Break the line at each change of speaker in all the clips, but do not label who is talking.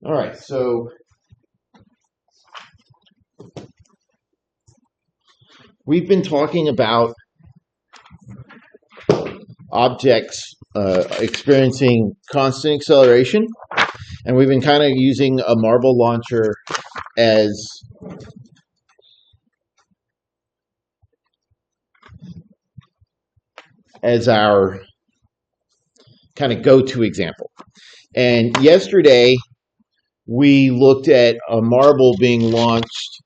All right, so we've been talking about objects experiencing constant acceleration, and we've been kind of using a marble launcher as our kind of go-to example. And yesterday we looked at a marble being launched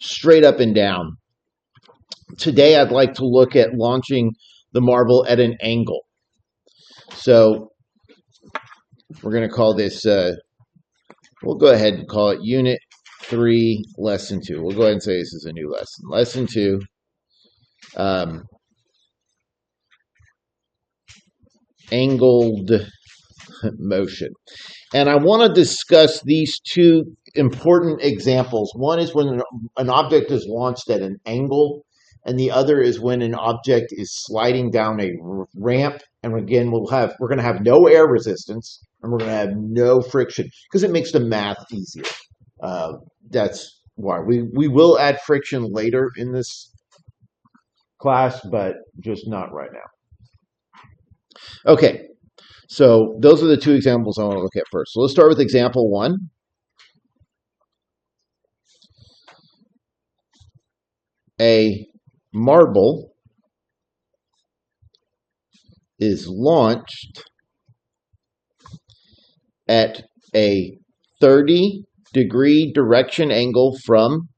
straight up and down. Today I'd like to look at launching the marble at an angle. So we're going to call this, we'll go ahead and call it Unit 3, Lesson 2. We'll go ahead and say this is a new lesson. Lesson 2. Angled motion. And I want to discuss these two important examples. One is when an object is launched at an angle, and the other is when an object is sliding down a ramp. And again, we're going to have no air resistance, and we're going to have no friction because it makes the math easier. That's why we will add friction later in this class, but just not right now. Okay, so those are the two examples I want to look at first. So let's start with example 1. A marble is launched at a 30-degree direction angle from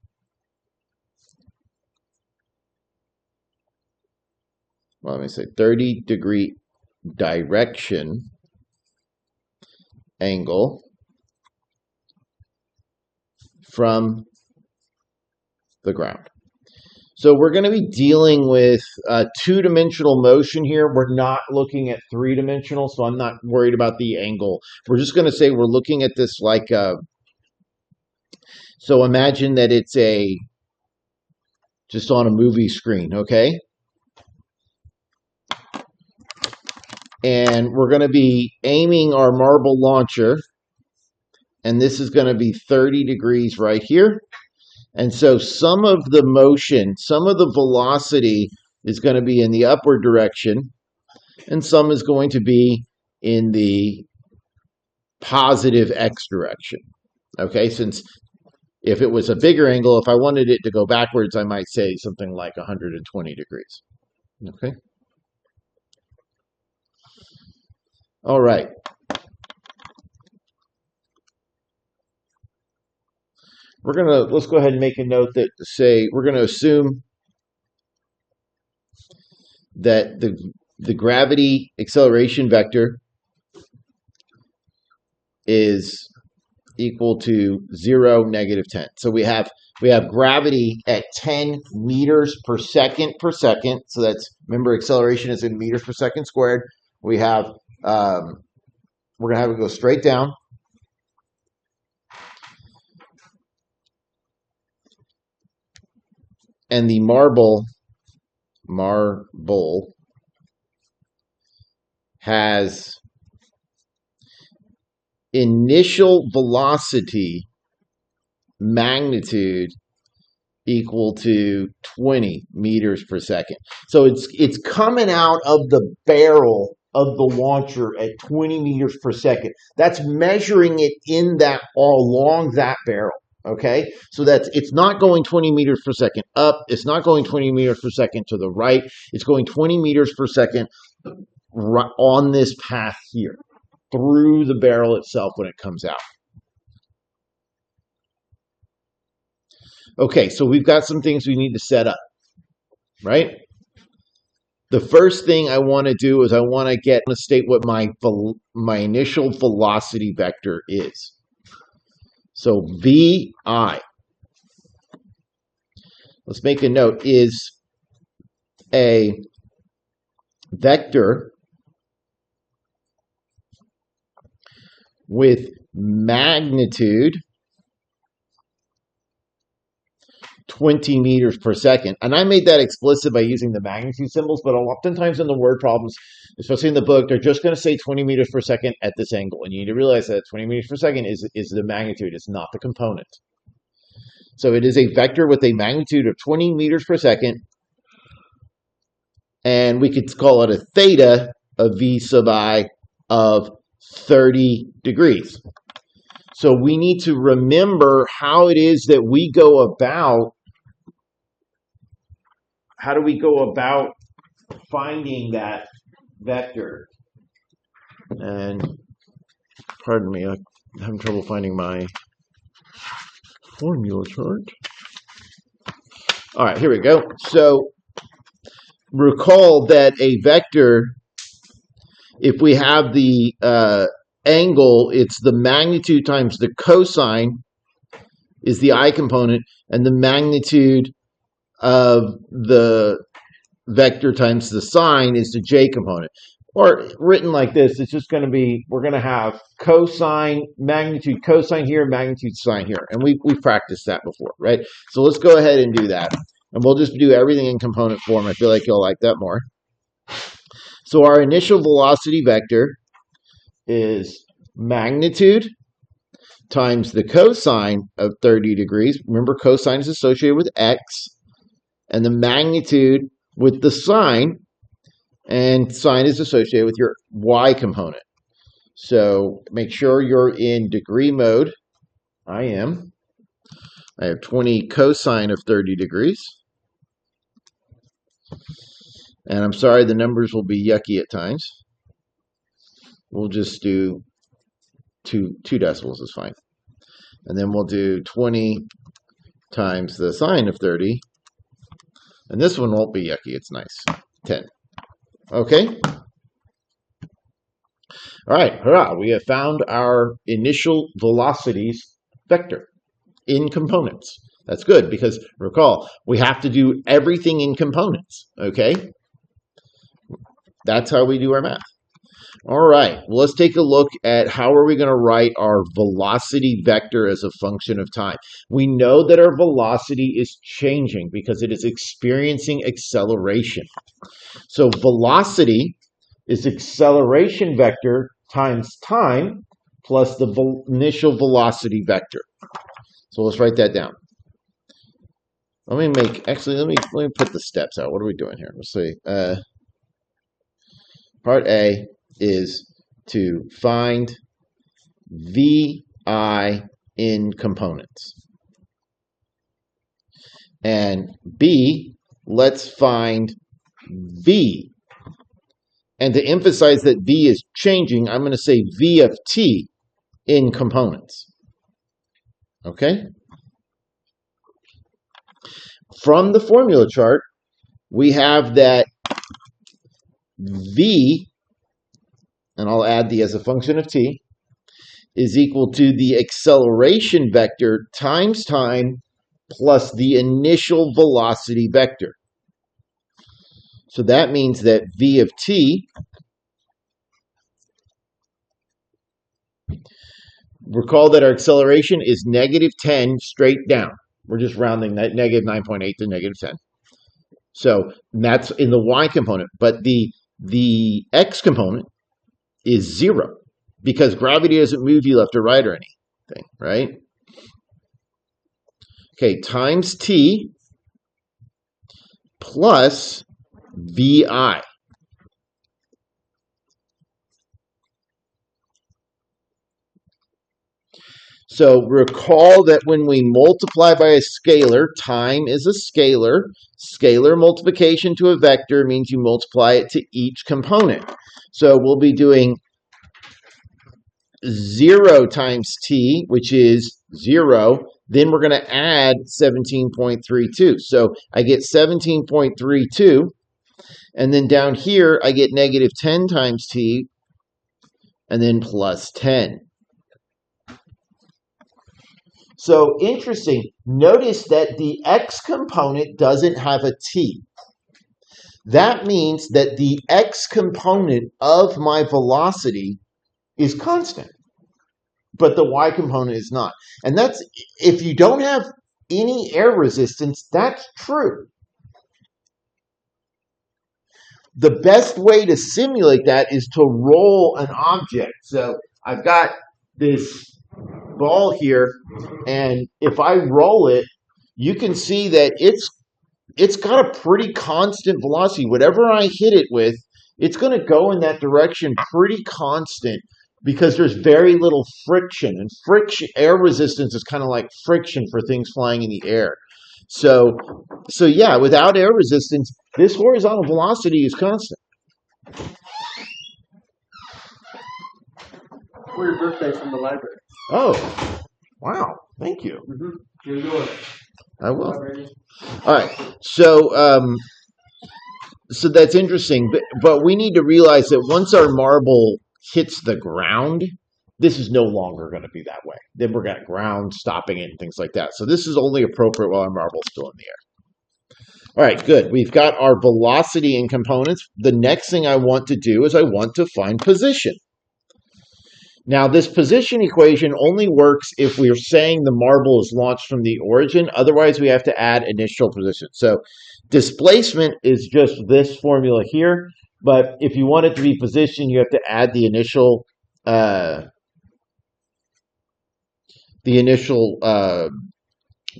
let me say 30-degree direction angle from the ground. So we're going to be dealing with two-dimensional motion here. We're not looking at three-dimensional, so I'm not worried about the angle. We're just going to say we're looking at this like so imagine that it's just on a movie screen, okay? And we're going to be aiming our marble launcher, and this is going to be 30 degrees right here. And so some of the motion, some of the velocity is going to be in the upward direction, and some is going to be in the positive x direction. Okay, since if it was a bigger angle, if I wanted it to go backwards, I might say something like 120 degrees. Okay. All right. Let's go ahead and make a note that say we're going to assume that the gravity acceleration vector is equal to 0, -10. So we have gravity at 10 meters per second. So that's, remember, acceleration is in meters per second squared. We have we're going to have it go straight down. And the marble has initial velocity magnitude equal to 20 meters per second. So it's coming out of the barrel of the launcher at 20 meters per second. That's measuring it in that along that barrel. Okay, so it's not going 20 meters per second up. It's not going 20 meters per second to the right. It's going 20 meters per second on this path here through the barrel itself when it comes out. Okay, so we've got some things we need to set up, right? The first thing I want to do is I want to state what my initial velocity vector is. So VI, let's make a note, is a vector with magnitude 20 meters per second. And I made that explicit by using the magnitude symbols, but oftentimes in the word problems, especially in the book, they're just going to say 20 meters per second at this angle. And you need to realize that 20 meters per second is the magnitude, it's not the component. So it is a vector with a magnitude of 20 meters per second. And we could call it a theta of v sub I of 30 degrees. So we need to remember how it is that we go about, how do we go about finding that vector? And pardon me, I'm having trouble finding my formula chart. All right, here we go. So recall that a vector, if we have the angle, it's the magnitude times the cosine is the I component, and the magnitude of the vector times the sine is the j component. Or written like this, it's just going to be, we're going to have cosine, magnitude cosine here, magnitude sine here. And we've practiced that before, right? So let's go ahead and do that. And we'll just do everything in component form. I feel like you'll like that more. So our initial velocity vector is magnitude times the cosine of 30 degrees. Remember, cosine is associated with x, and the magnitude with the sine, and sine is associated with your y component. So make sure you're in degree mode. I am. I have 20 cosine of 30 degrees. And I'm sorry, the numbers will be yucky at times. We'll just do two decimals is fine. And then we'll do 20 times the sine of 30. And this one won't be yucky. It's nice. 10. Okay? All right. Hurrah. We have found our initial velocities vector in components. That's good because, recall, we have to do everything in components. Okay? That's how we do our math. All right, well, let's take a look at how are we going to write our velocity vector as a function of time. We know that our velocity is changing because it is experiencing acceleration. So velocity is acceleration vector times time plus the initial velocity vector. So let's write that down. Let me put the steps out. What are we doing here? Let's see. Part A is to find VI in components. And B, let's find V. And to emphasize that V is changing, I'm going to say V of t in components. Okay? From the formula chart, we have that V, and I'll add the as a function of t, is equal to the acceleration vector times time plus the initial velocity vector. So that means that V of t, recall that our acceleration is -10 straight down. We're just rounding that -9.8 to -10. So that's in the y component, but the x component is 0 because gravity doesn't move you left or right or anything, right? Okay, times t plus vi. So recall that when we multiply by a scalar, time is a scalar. Scalar multiplication to a vector means you multiply it to each component. So we'll be doing 0 times t, which is 0. Then we're going to add 17.32. So I get 17.32. And then down here, I get -10 times t, and then plus 10. So interesting, notice that the x component doesn't have a t. That means that the x component of my velocity is constant, but the y component is not. And that's, if you don't have any air resistance, that's true. The best way to simulate that is to roll an object. So I've got this ball here, and if I roll it, you can see that it's got a pretty constant velocity. Whatever I hit it with, it's going to go in that direction pretty constant because there's very little friction. And friction, air resistance is kind of like friction for things flying in the air. So yeah, without air resistance, this horizontal velocity is constant.
For your birthday from the library.
Oh, wow. Thank you.
You're yours.
I will. All right. So so that's interesting. But we need to realize that once our marble hits the ground, this is no longer going to be that way. Then we're got ground stopping it and things like that. So this is only appropriate while our marble's still in the air. All right, good. We've got our velocity and components. The next thing I want to do is I want to find position. Now, this position equation only works if we're saying the marble is launched from the origin. Otherwise, we have to add initial position. So displacement is just this formula here. But if you want it to be position, you have to add the initial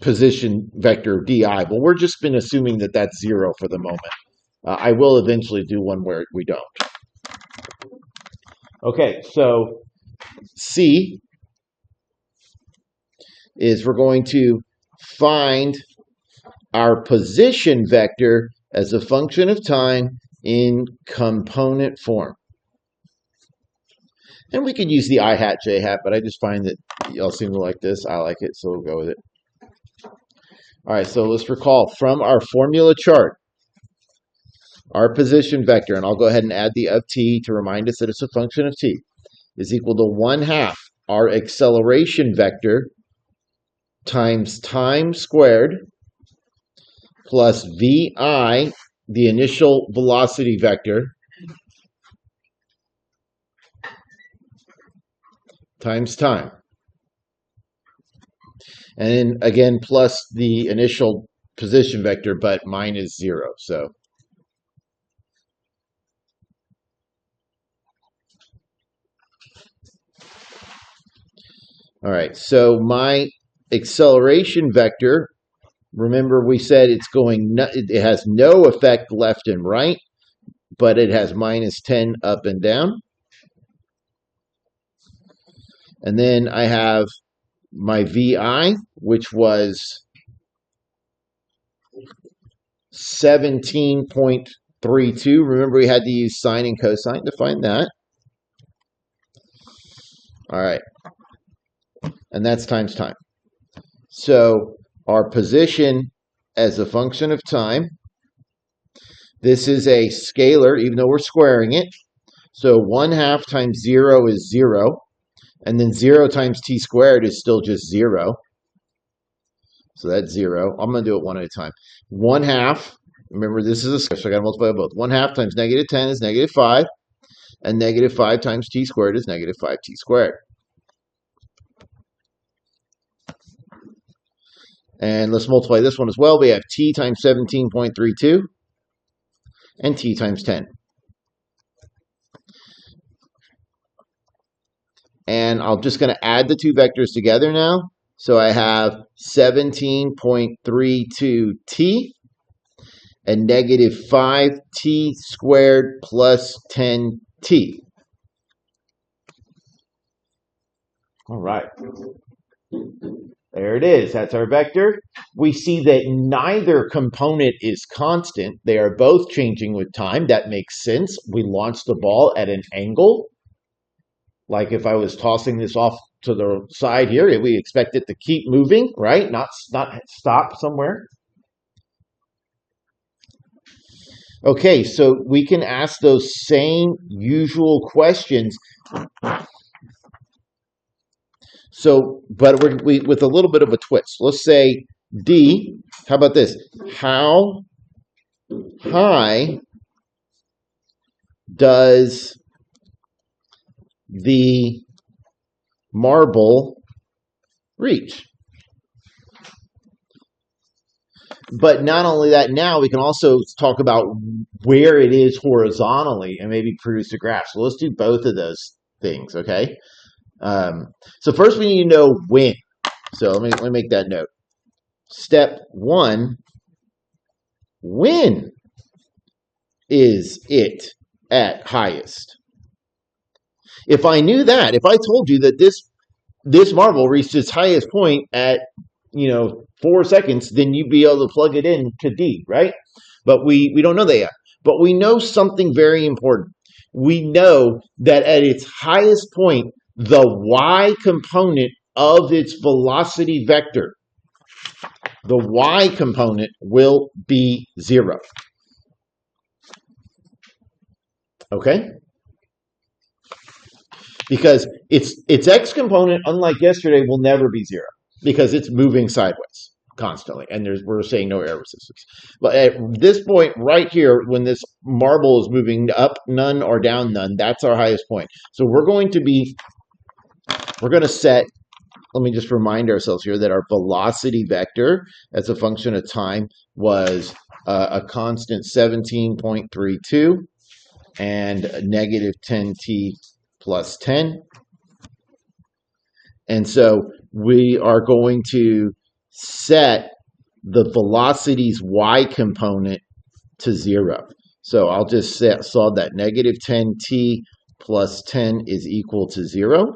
position vector di. But we're just been assuming that that's 0 for the moment. I will eventually do one where we don't. Okay, so C is we're going to find our position vector as a function of time in component form. And we could use the I hat, J hat, but I just find that y'all seem to like this. I like it, so we'll go with it. All right, so let's recall from our formula chart, our position vector, and I'll go ahead and add the of t to remind us that it's a function of t, is equal to 1/2 our acceleration vector times time squared plus vi, the initial velocity vector, times time. And then again, plus the initial position vector, but mine is 0. So all right, so my acceleration vector, remember we said it's going, it has no effect left and right, but it has -10 up and down. And then I have my VI, which was 17.32. Remember we had to use sine and cosine to find that. All right. And that's times time. So our position as a function of time, this is a scalar, even though we're squaring it. So 1/2 times 0 is 0. And then 0 times t squared is still just 0. So that's 0. I'm going to do it one at a time. 1/2, remember this is a square, so I got to multiply by both. 1/2 times -10 is -5. And -5 times t squared is -5t squared. And let's multiply this one as well. We have t times 17.32 and t times 10. And I'm just going to add the two vectors together now. So I have 17.32t and -5t squared plus 10t. All right. There it is. That's our vector. We see that neither component is constant. They are both changing with time. That makes sense. We launched the ball at an angle. Like if I was tossing this off to the side here, we expect it to keep moving, right? Not stop somewhere. Okay, so we can ask those same usual questions. So, but with a little bit of a twist. Let's say D, how about this? How high does the marble reach? But not only that, now we can also talk about where it is horizontally and maybe produce a graph. So let's do both of those things, okay? So first we need to know when. So let me make that note. Step one, when is it at highest? If I knew that, if I told you that this marble reached its highest point at 4 seconds, then you'd be able to plug it in to D, right? But we don't know that yet. But we know something very important. We know that at its highest point, the y component of its velocity vector, the y component will be 0. Okay? Because its x component, unlike yesterday, will never be 0 because it's moving sideways constantly, and we're saying no air resistance. But at this point right here, when this marble is moving up none or down none, that's our highest point. So we're going to set, let me just remind ourselves here that our velocity vector as a function of time was a constant 17.32 and negative 10t plus 10. And so we are going to set the velocity's y component to 0. So I'll just solve that. Negative 10t plus 10 is equal to 0.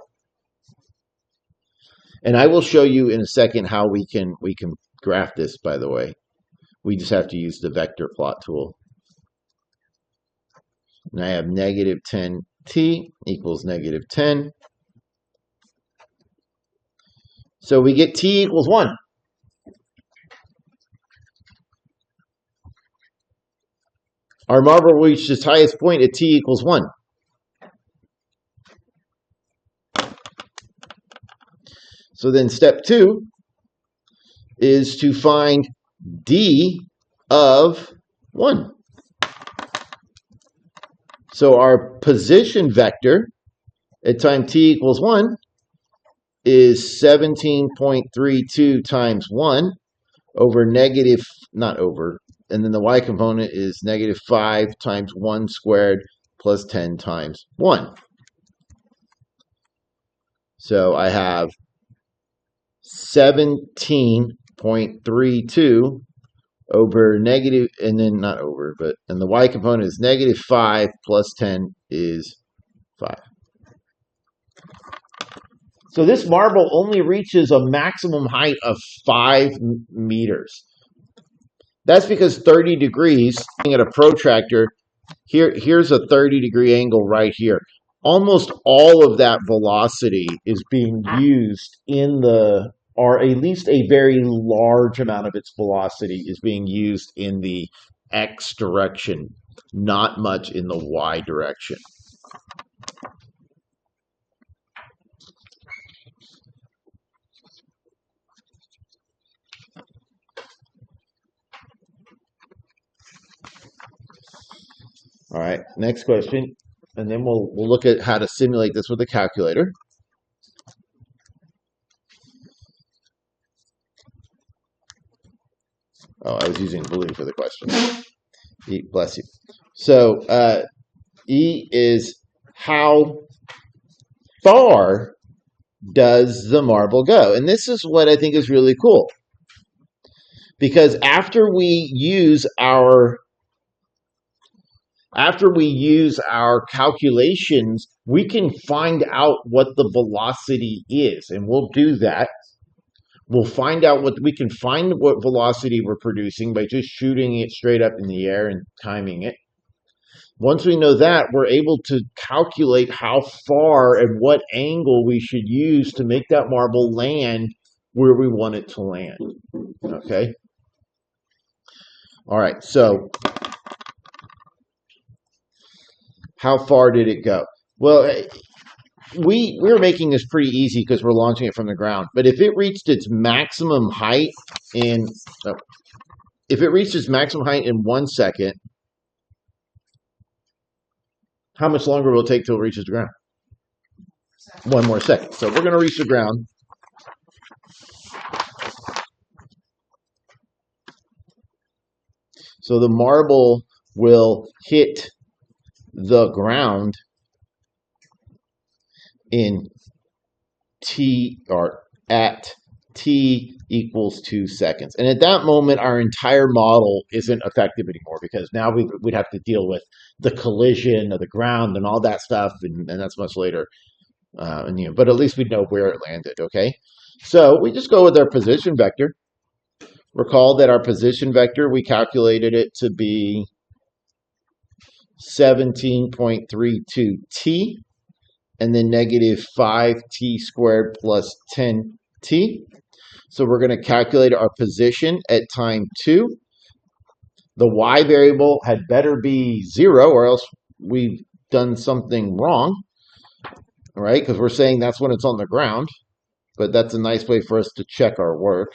And I will show you in a second how we can graph this, by the way. We just have to use the vector plot tool. And I have negative 10t equals negative 10. So we get t equals 1. Our marble reached its highest point at t equals 1. So then step 2 is to find d of 1. So our position vector at time t equals 1 is 17.32 times 1 over negative, not over, and then the y component is negative 5 times 1 squared plus 10 times 1. So I have 17.32 over negative, and then not over, but, and the y component is negative 5 plus 10 is 5. So this marble only reaches a maximum height of 5 meters. That's because 30 degrees at a protractor, here's a 30-degree angle right here. Almost all of that velocity is being used in the, or at least a very large amount of its velocity is being used in the x direction, not much in the y direction. All right, next question, and then we'll look at how to simulate this with a calculator. Oh, I was using blue for the question. E, bless you. So E is how far does the marble go? And this is what I think is really cool. Because after we use our calculations, we can find out what the velocity is, and we'll do that. We'll find out what velocity we're producing by just shooting it straight up in the air and timing it. Once we know that, we're able to calculate how far and what angle we should use to make that marble land where we want it to land. Okay? All right, so how far did it go? Well, we're making this pretty easy because we're launching it from the ground. But if it reached its maximum height in 1 second, how much longer will it take till it reaches the ground? 1 more second. So we're going to reach the ground. So the marble will hit the ground in t or at t equals 2 seconds. And at that moment, our entire model isn't effective anymore because now we'd have to deal with the collision of the ground and all that stuff, and that's much later. But at least we know where it landed, okay? So we just go with our position vector. Recall that our position vector, we calculated it to be 17.32t, and then negative 5t squared plus 10t. So we're going to calculate our position at time 2. The y variable had better be 0, or else we've done something wrong, right? Because we're saying that's when it's on the ground, but that's a nice way for us to check our work.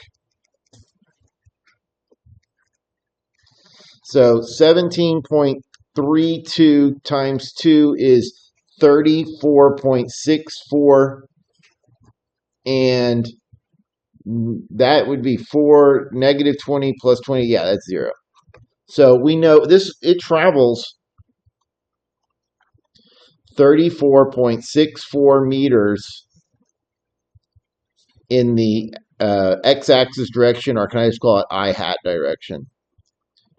So 17.32 times 2 is 34.64, and that would be 4, negative 20 plus 20. Yeah, that's 0. So we know this, it travels 34.64 meters in the x-axis direction, or can I just call it I hat direction?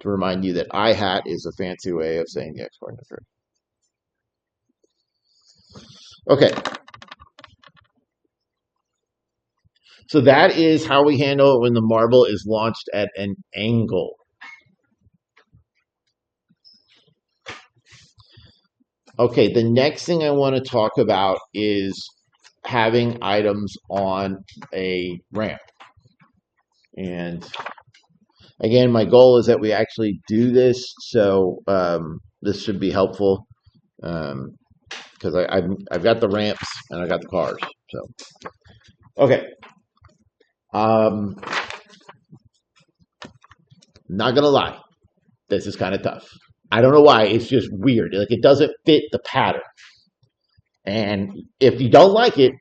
To remind you that I hat is a fancy way of saying the x-coordinate. Okay. So that is how we handle it when the marble is launched at an angle. Okay, the next thing I want to talk about is having items on a ramp. And again, my goal is that we actually do this, so this should be helpful because I've got the ramps and I got the cars. So, okay. Not gonna lie, this is kind of tough. I don't know why. It's just weird. Like, it doesn't fit the pattern. And if you don't like it,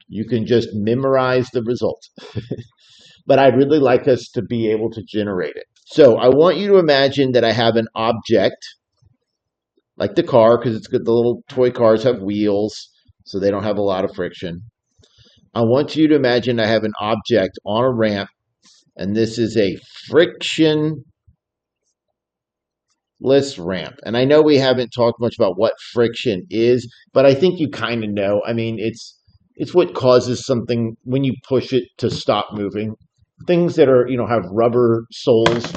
you can just memorize the result. But I'd really like us to be able to generate it. So I want you to imagine that I have an object, like the car, because it's good. The little toy cars have wheels, so they don't have a lot of friction. I want you to imagine I have an object on a ramp, and this is a frictionless ramp. And I know we haven't talked much about what friction is, but I think you kind of know. I mean, it's what causes something when you push it to stop moving. Things that are, have rubber soles,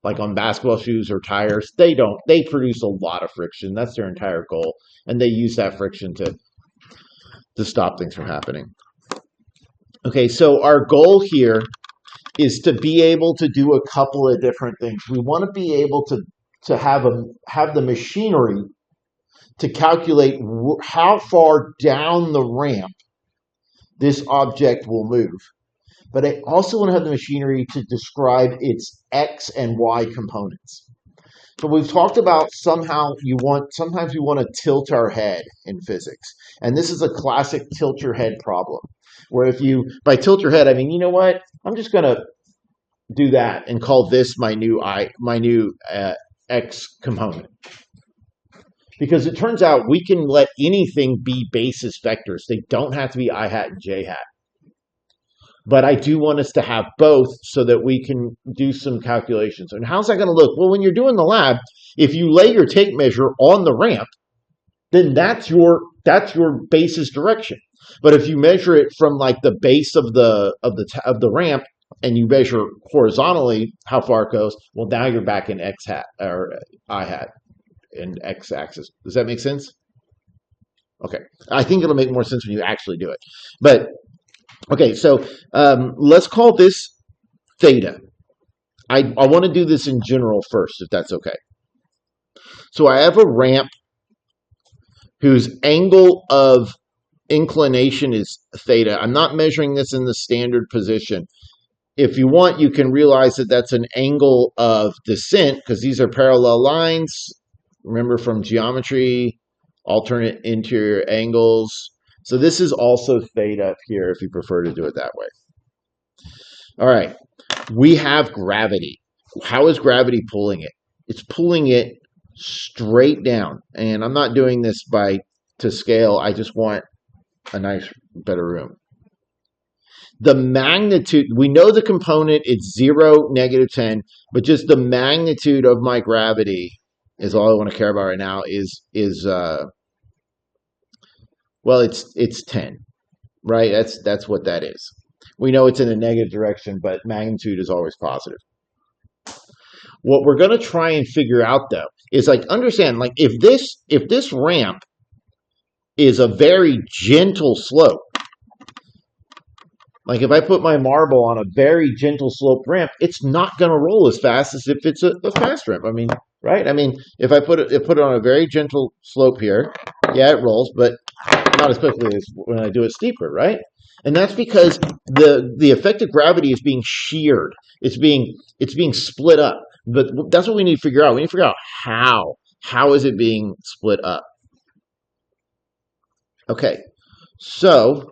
like on basketball shoes or tires, they produce a lot of friction. That's their entire goal. And they use that friction to stop things from happening. Okay, so our goal here is to be able to do a couple of different things. We want to be able to have the machinery to calculate how far down the ramp this object will move. But I also want to have the machinery to describe its X and Y components. So we've talked about sometimes we want to tilt our head in physics. And this is a classic tilt your head problem, where by tilt your head, I mean, you know what? I'm just going to do that and call this my new X component. Because it turns out we can let anything be basis vectors. They don't have to be I hat and J hat. But I do want us to have both so that we can do some calculations. And how's that going to look? Well, when you're doing the lab, if you lay your tape measure on the ramp, then that's your basis direction. But if you measure it from like the base of the ramp and you measure horizontally how far it goes, well, now you're back in X hat or I hat in X axis. Does that make sense? Okay. I think it'll make more sense when you actually do it. But okay, so let's call this theta. I want to do this in general first, if that's okay. So I have a ramp whose angle of inclination is theta. I'm not measuring this in the standard position. If you want, you can realize that that's an angle of descent because these are parallel lines. Remember from geometry, alternate interior angles. So this is also theta up here if you prefer to do it that way. All right. We have gravity. How is gravity pulling it? It's pulling it straight down. And I'm not doing this to scale. I just want a nice, better room. The magnitude, we know the component, it's 0, -10, but just the magnitude of my gravity is all I want to care about right now well, it's 10, right? That's what that is. We know it's in a negative direction, but magnitude is always positive. What we're going to try and figure out though is like understand like if this ramp is a very gentle slope, like if I put my marble on a very gentle slope ramp, it's not going to roll as fast as if it's a fast ramp. I mean, right? I mean, if I put it on a very gentle slope here, yeah, it rolls, but not as quickly as when I do it steeper, right? And that's because the effective gravity is being sheared. It's being split up. But that's what we need to figure out. We need to figure out how. How is it being split up? Okay, so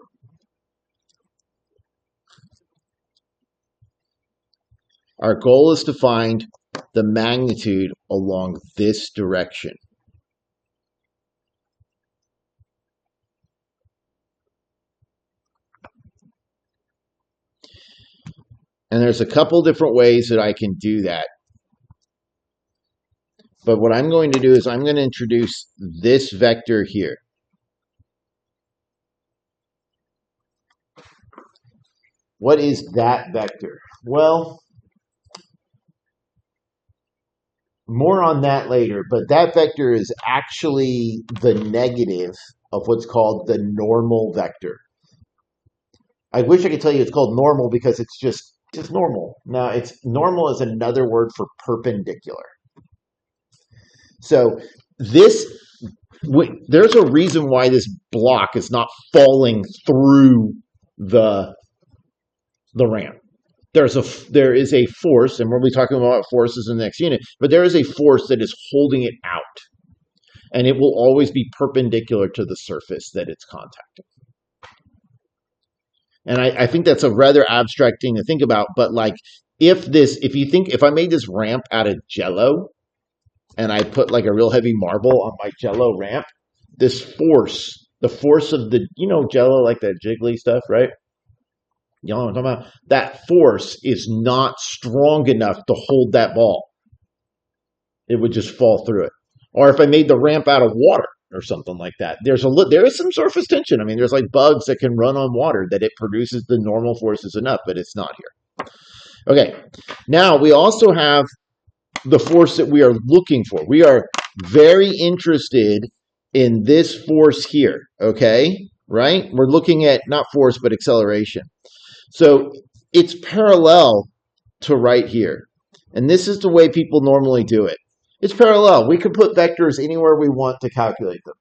our goal is to find the magnitude along this direction. And there's a couple different ways that I can do that. But what I'm going to do is I'm going to introduce this vector here. What is that vector? Well, more on that later, but that vector is actually the negative of what's called the normal vector. I wish I could tell you it's called normal because it's just normal. Now, it's normal is another word for perpendicular. So there's a reason why this block is not falling through the ramp. There is a force, and we'll be talking about forces in the next unit, but there is a force that is holding it out, and it will always be perpendicular to the surface that it's contacting. And I think that's a rather abstract thing to think about, but like if I made this ramp out of Jello, and I put like a real heavy marble on my Jello ramp, this force, the force of Jello, like that jiggly stuff, right? You know what I'm talking about? That force is not strong enough to hold that ball. It would just fall through it. Or if I made the ramp out of water or something like that, there is some surface tension. I mean, there's like bugs that can run on water that it produces the normal forces enough, but it's not here. Okay, now we also have the force that we are looking for. We are very interested in this force here, okay? Right? We're looking at not force, but acceleration. So it's parallel to right here. And this is the way people normally do it. It's parallel. We can put vectors anywhere we want to calculate them.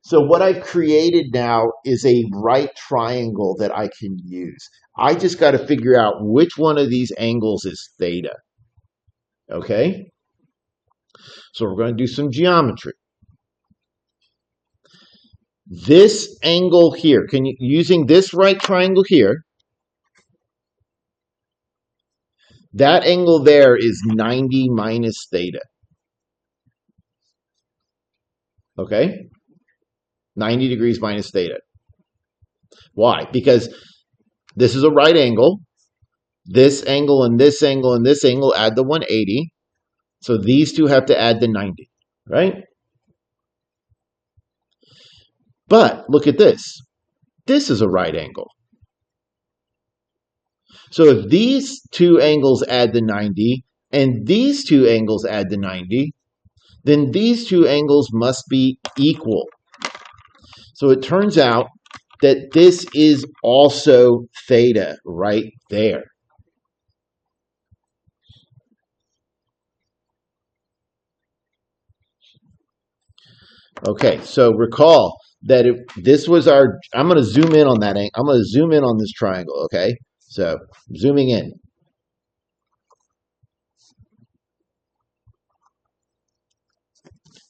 So what I've created now is a right triangle that I can use. I just got to figure out which one of these angles is theta. Okay? So we're going to do some geometry. This angle here, using this right triangle here, that angle there is 90 minus theta. Okay? 90 degrees minus theta. Why? Because this is a right angle. This angle and this angle and this angle add the 180. So these two have to add the 90, right? But look at this. This is a right angle. So if these two angles add the 90 and these two angles add the 90, then these two angles must be equal. So it turns out that this is also theta right there. Okay, so recall that this was our, I'm going to zoom in on that. I'm going to zoom in on this triangle, okay? So zooming in.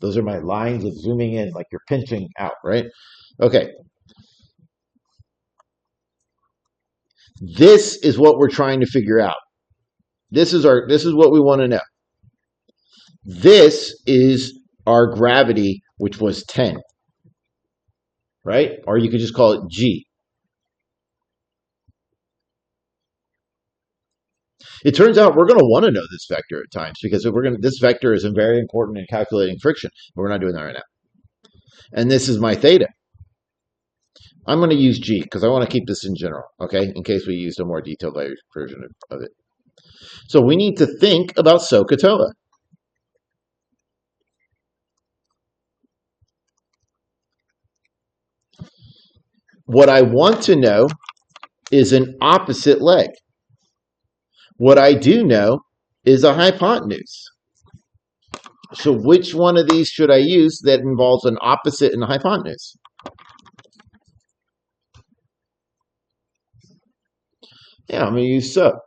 Those are my lines of zooming in, like you're pinching out, right? Okay. This is what we're trying to figure out. This is what we want to know. This is our gravity, which was 10, right? Or you could just call it G. It turns out we're going to want to know this vector at times because this vector is very important in calculating friction, but we're not doing that right now. And this is my theta. I'm going to use G because I want to keep this in general, okay, in case we used a more detailed version of it. So we need to think about SOHCAHTOA. What I want to know is an opposite leg. What I do know is a hypotenuse. So which one of these should I use that involves an opposite and a hypotenuse? Yeah, I'm going to use SO.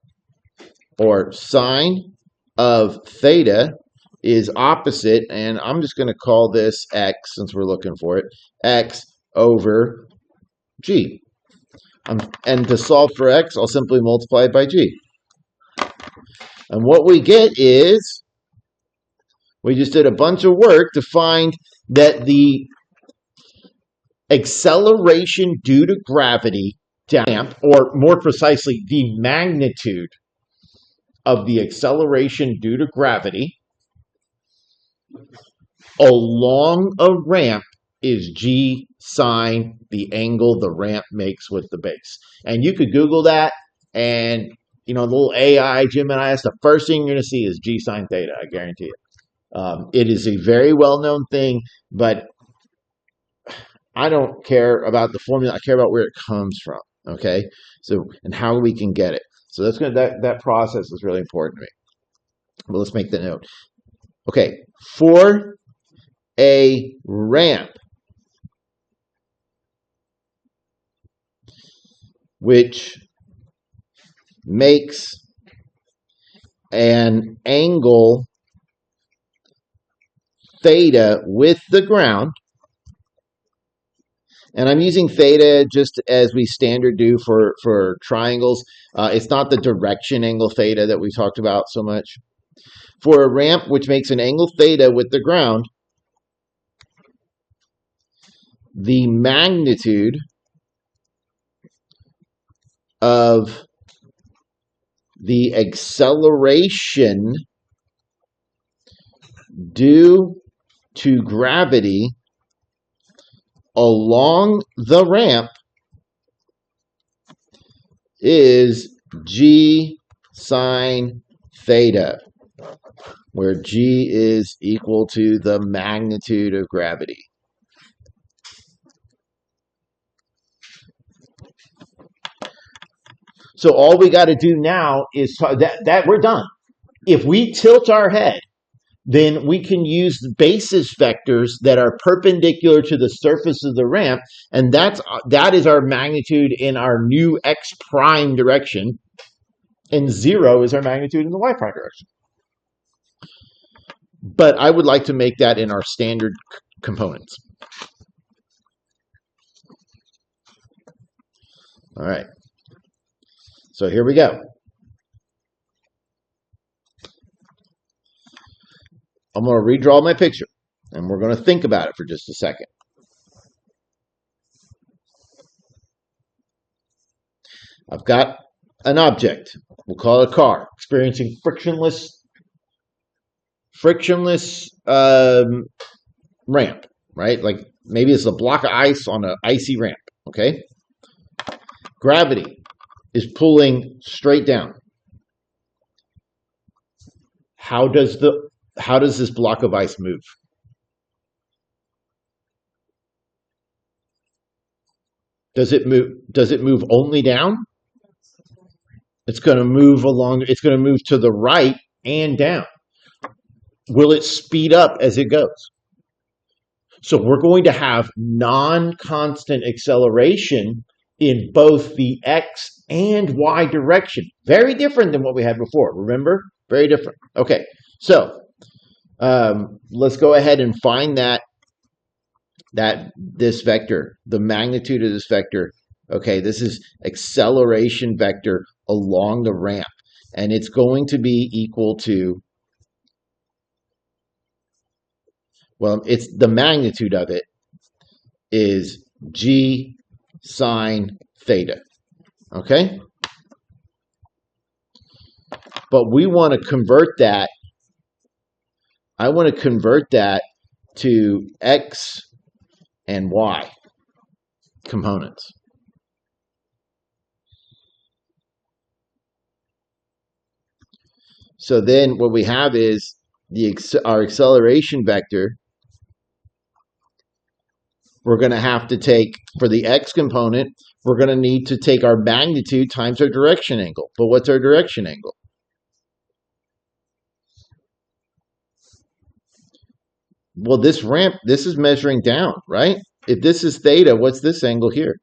Or sine of theta is opposite, and I'm just going to call this x, since we're looking for it, x over g. And to solve for x, I'll simply multiply it by g. And what we get is, we just did a bunch of work to find that the acceleration due to gravity damp, or more precisely, the magnitude of the acceleration due to gravity along a ramp is G sine the angle the ramp makes with the base. And you could Google that, and the little AI, Gemini, the first thing you're going to see is G sine theta, I guarantee it. It is a very well-known thing, but I don't care about the formula. I care about where it comes from, okay? So, and how we can get it. So that process is really important to me. But let's make the note. Okay, for a ramp which makes an angle theta with the ground, and I'm using theta just as we standard do for triangles. It's not the direction angle theta that we talked about so much. For a ramp which makes an angle theta with the ground, the magnitude of the acceleration due to gravity along the ramp is G sine theta, where G is equal to the magnitude of gravity. So all we got to do now is that we're done. If we tilt our head, then we can use the basis vectors that are perpendicular to the surface of the ramp, and that is our magnitude in our new x prime direction, and 0 is our magnitude in the y prime direction. But I would like to make that in our standard components. All right. So here we go. I'm going to redraw my picture, and we're going to think about it for just a second. I've got an object. We'll call it a car, experiencing frictionless ramp, right? Like maybe it's a block of ice on an icy ramp, okay? Gravity is pulling straight down. How does this block of ice move? Does it move only down? It's going to move along. It's going to move to the right and down. Will it speed up as it goes? So we're going to have non-constant acceleration in both the x and y direction. Very different than what we had before. Remember? Very different. Okay, so let's go ahead and find this vector, the magnitude of this vector. Okay, this is acceleration vector along the ramp, and it's going to be equal to Well, it's the magnitude of it is g sine theta. Okay? But we want to convert that. I want to convert that to x and y components. So then what we have is our acceleration vector. We're going to have to take, for the x component, we're going to need to take our magnitude times our direction angle. But what's our direction angle? Well, this ramp, this is measuring down, right? If this is theta, what's this angle here?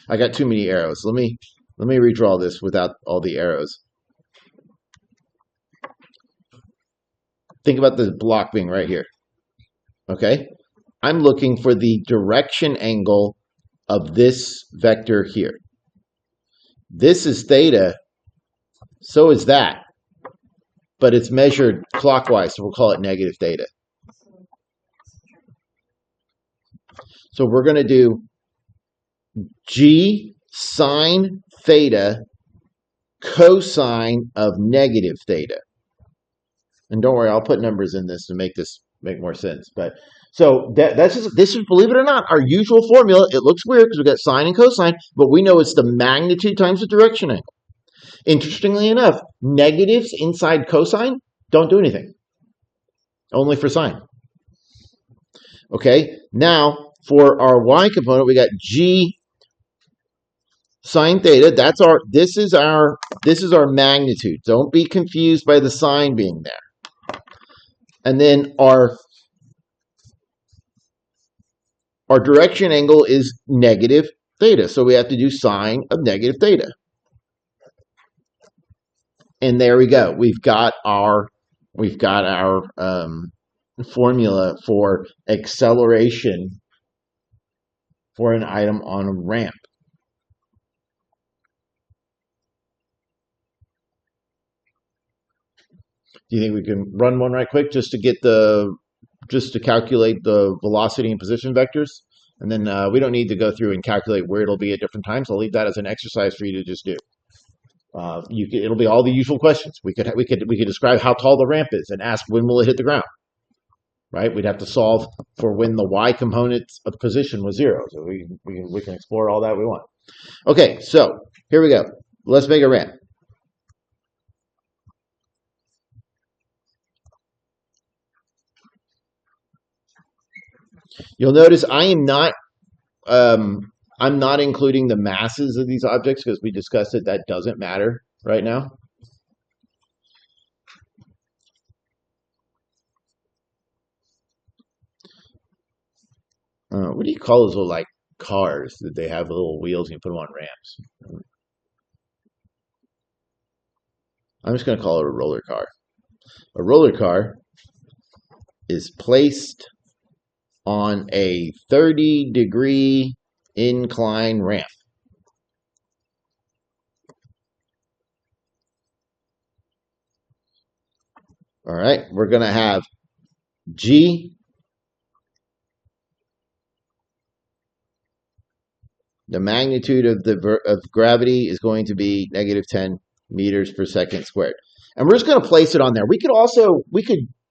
I got too many arrows. Let me redraw this without all the arrows. Think about the block being right here. Okay? I'm looking for the direction angle of this vector here. This is theta, so is that. But it's measured clockwise, so we'll call it negative theta. So we're going to do g sine theta cosine of negative theta. And don't worry, I'll put numbers in this to make this make more sense. But so this is, believe it or not, our usual formula. It looks weird because we've got sine and cosine, but we know it's the magnitude times the direction angle. Interestingly enough, negatives inside cosine don't do anything. Only for sine. Okay, now for our y component, we got g sine theta. This is our magnitude. Don't be confused by the sign being there. And then our direction angle is negative theta. So we have to do sine of negative theta. And there we go. We've got our formula for acceleration for an item on a ramp. Do you think we can run one right quick just to calculate the velocity and position vectors? And then we don't need to go through and calculate where it'll be at different times. I'll leave that as an exercise for you to just do. It'll be all the usual questions. We could describe how tall the ramp is and ask when will it hit the ground. Right? We'd have to solve for when the y component of position was 0. So we can explore all that we want. Okay, so here we go. Let's make a ramp. You'll notice I'm not including the masses of these objects because we discussed it. That doesn't matter right now. What do you call those little, like, cars that they have little wheels and you put them on ramps? I'm just going to call it a roller car. A roller car is placed on a 30-degree incline ramp. All right, we're going to have G, the magnitude of gravity is going to be negative 10 meters per second squared. And we're just going to place it on there. We could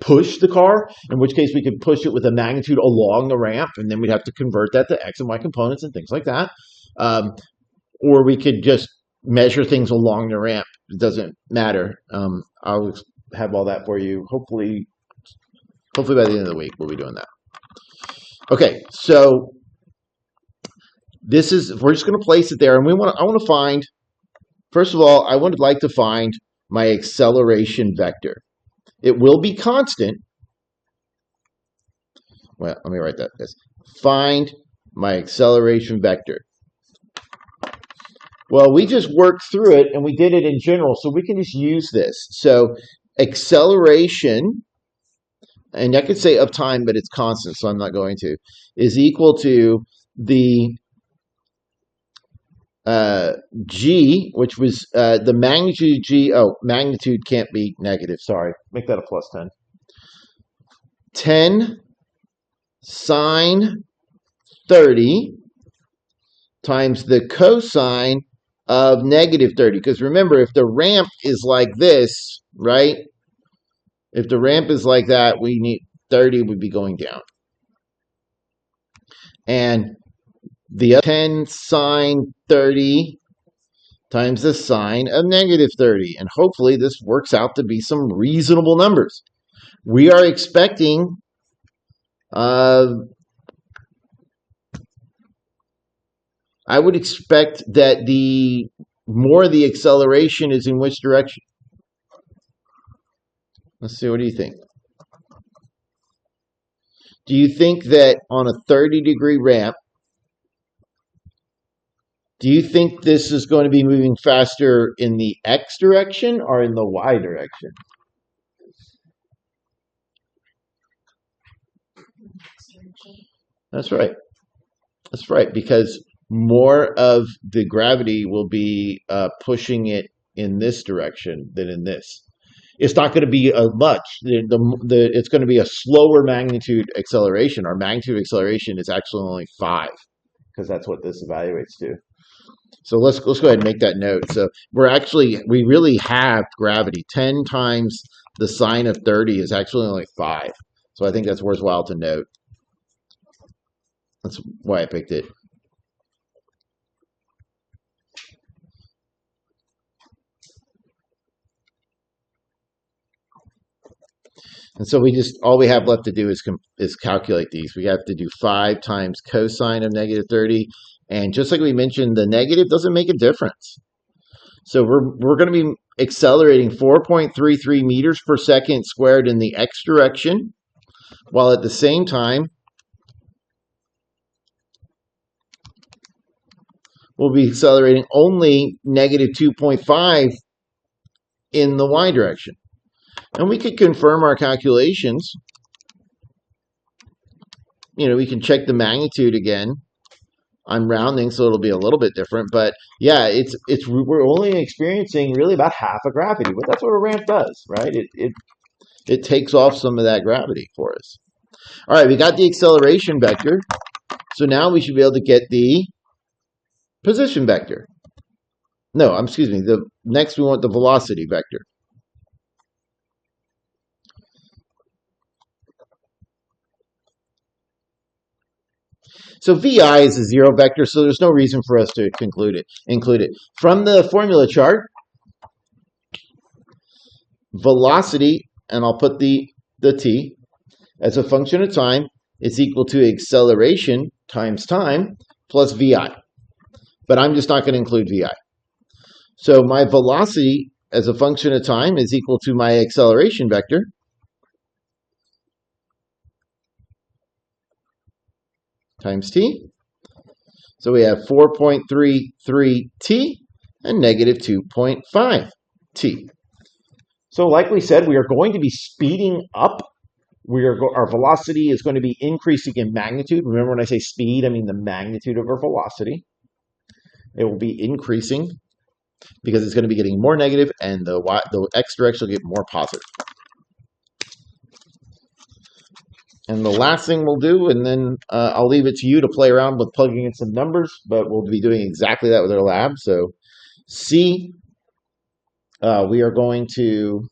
push the car, in which case we could push it with a magnitude along the ramp, and then we'd have to convert that to x and y components and things like that. Or we could just measure things along the ramp. It doesn't matter. I'll have all that for you. Hopefully by the end of the week, we'll be doing that. Okay, so we're just going to place it there, and I want to find, first of all, I would like to find my acceleration vector. It will be constant. Well, let me write that. Find my acceleration vector. Well, we just worked through it, and we did it in general, so we can just use this. So acceleration, and I could say of time, but it's constant, so I'm not going to, is equal to the uh, G, which was the magnitude G. Oh, magnitude can't be negative. Sorry. Make that a plus 10. 10 sine 30 times the cosine of negative 30. Because remember, if the ramp is like this, right? If the ramp is like that, we need 30 would be going down. And the 10 sine 30 times the sine of negative 30. And hopefully this works out to be some reasonable numbers. We are expecting I would expect that the more the acceleration is in which direction? Let's see, what do you think? Do you think that on a 30-degree ramp, do you think this is going to be moving faster in the x direction or in the y direction? That's right. That's right, because more of the gravity will be pushing it in this direction than in this. It's not going to be much. It's going to be a slower magnitude acceleration. Our magnitude acceleration is actually only 5, because that's what this evaluates to. So let's go ahead and make that note. So we really have gravity. 10 times the sine of 30 is actually only 5. So I think that's worthwhile to note. That's why I picked it. And so all we have left to do is calculate these. We have to do 5 times cosine of negative 30. And just like we mentioned, the negative doesn't make a difference. So we're going to be accelerating 4.33 meters per second squared in the x direction, while at the same time, we'll be accelerating only negative 2.5 in the y direction. And we could confirm our calculations. We can check the magnitude again. I'm rounding, so it'll be a little bit different. But yeah, we're only experiencing really about half of gravity. But that's what a ramp does, right? It takes off some of that gravity for us. All right, we got the acceleration vector. So now we should be able to get the position vector. No, excuse me. Next we want the velocity vector. So VI is a zero vector, so there's no reason for us to include it. From the formula chart, velocity, and I'll put the t, as a function of time, is equal to acceleration times time plus VI. But I'm just not going to include VI. So my velocity as a function of time is equal to my acceleration vector times t. So we have 4.33 t and negative 2.5 t. So like we said, we are going to be speeding up. Our velocity is going to be increasing in magnitude. Remember, when I say speed, I mean the magnitude of our velocity. It will be increasing because it's going to be getting more negative, and the x direction will get more positive. And the last thing we'll do, and then I'll leave it to you to play around with plugging in some numbers, but we'll be doing exactly that with our lab. So C, we are going to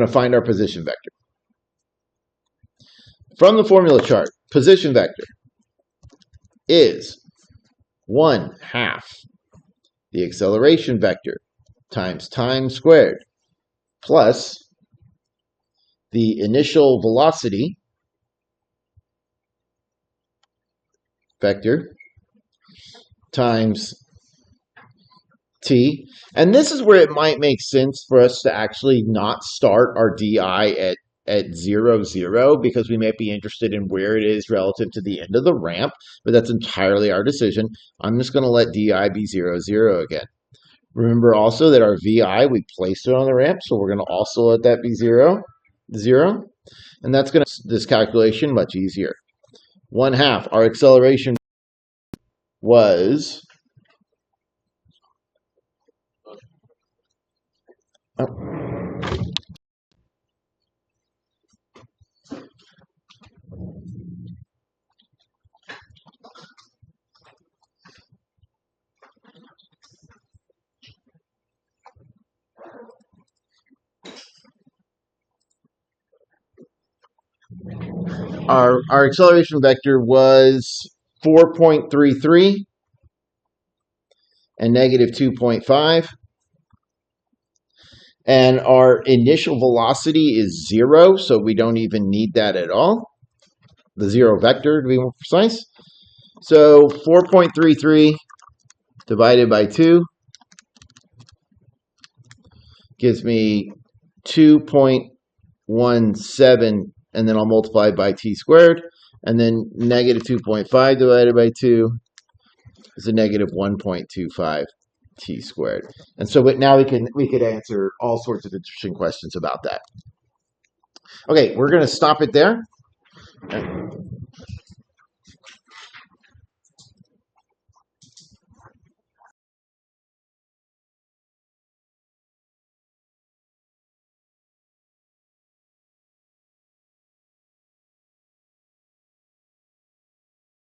find our position vector. From the formula chart, position vector is 1/2 the acceleration vector times time squared plus the initial velocity vector times t. And this is where it might make sense for us to actually not start our di at 0, 0, because we might be interested in where it is relative to the end of the ramp, but that's entirely our decision. I'm just going to let di be 0, 0 again. Remember also that our VI, we placed it on the ramp, so we're going to also let that be 0, 0. And that's going to make this calculation much easier. 1/2. Our acceleration was... Our acceleration vector was 4.33 and negative 2.5. And our initial velocity is 0, so we don't even need that at all. The 0 vector, to be more precise. So 4.33 divided by 2 gives me 2.17, and then I'll multiply by t squared. And then negative 2.5 divided by 2 is a negative 1.25 t squared. And so now we could answer all sorts of interesting questions about that. Okay, we're going to stop it there.